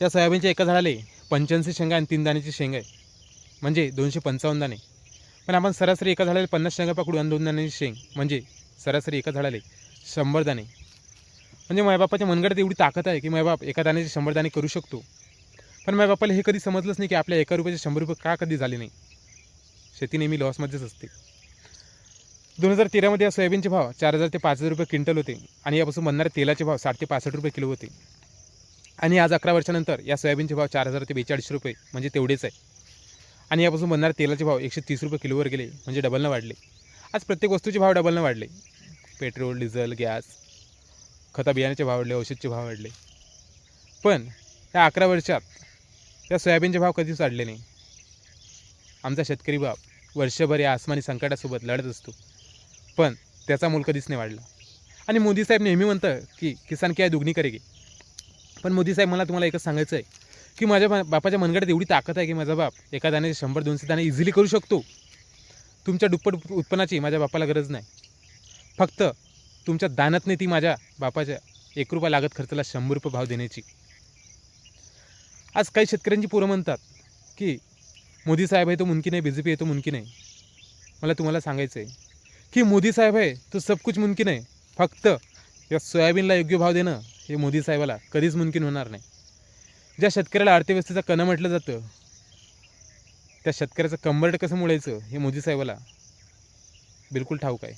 या सोयाबीनच्या एका झाडाला 85 शेंगा आणि 3 दाण्याची शेंग आहे, म्हणजे 255 दाणे. पण आपण सरासरी एका झाडाला 50 शेंगा पकडू आणि 2 दाण्याची शेंग, म्हणजे सरासरी एका झाडाला 100 दाणे. म्हणजे मायबापाच्या मनगटात एवढी ताकद आहे की मायबाप एका दाण्याचे 100 दाणे करू शकतो. पण मायबापाला हे कधी समजलंच नाही की आपल्या एका रुपयाचे 100 रुपये का कधी झाले नाही. शेती नेहमी लॉसमध्येच असते. 2013 या सोयाबीनचे भाव 4000 ते 5000 रुपये क्विंटल होते आणि यापासून बनणारे तेलाचे भाव 60 ते 65 रुपये किलो होते. आणि आज 11 वर्षानंतर या सोयाबीनचे भाव 4000 ते 4200 रुपये म्हणजे तेवढेच आहे. आणि यापासून बनणारे तेलाचे भाव 130 रुपये किलोवर गेले, म्हणजे डबलनं वाढले. आज प्रत्येक वस्तूचे भाव डबलनं वाढले. पेट्रोल, डिझेल, गॅस, खता बियाण्याचे भाव वाढले, औषधचे भाव वाढले. पण या 11 वर्षात या सोयाबीनचे भाव कधीच वाढले नाही. आमचा शेतकरी बाप वर्षभर या आसमानी संकटासोबत लढत असतो, पण त्याचा मूल कधीच नाही वाढला. आणि मोदी साहेब नेहमी म्हणतं की किसान क्या दुगनी करेगी. पण मोदी साहेब, मला तुम्हाला एकच सांगायचं आहे की माझ्या बापाच्या मनगटात एवढी ताकद आहे की माझा बाप एका दाण्याचे 100-200 दाणे इझिली करू शकतो. तुमच्या दुप्पट उत्पन्नाची माझ्या बापाला गरज नाही. फक्त तुमच्या दानात नाही ती माझ्या बापाच्या 1 रुपया लागत खर्चाला 100 रुपये भाव देण्याची. आज काही शेतकऱ्यांची पोरं म्हणतात की मोदी साहेब आहे तो मुमकिन आहे, BJP आहे तो मुमकिन आहे. मला तुम्हाला सांगायचं आहे की मोदी साहेब आहे तो सब कुछ मुमकिन आहे. फक्त या सोयाबीनला योग्य भाव देणं हे मोदी साहेबाला कधीच मुमकिन होणार नाही. ज्या शेतकऱ्याला अर्थव्यवस्थेचा कणा म्हटलं जातं, त्या शेतकऱ्याचं कंबरट कसं मोडायचं हे मोदी साहेबाला बिलकुल ठाऊक आहे.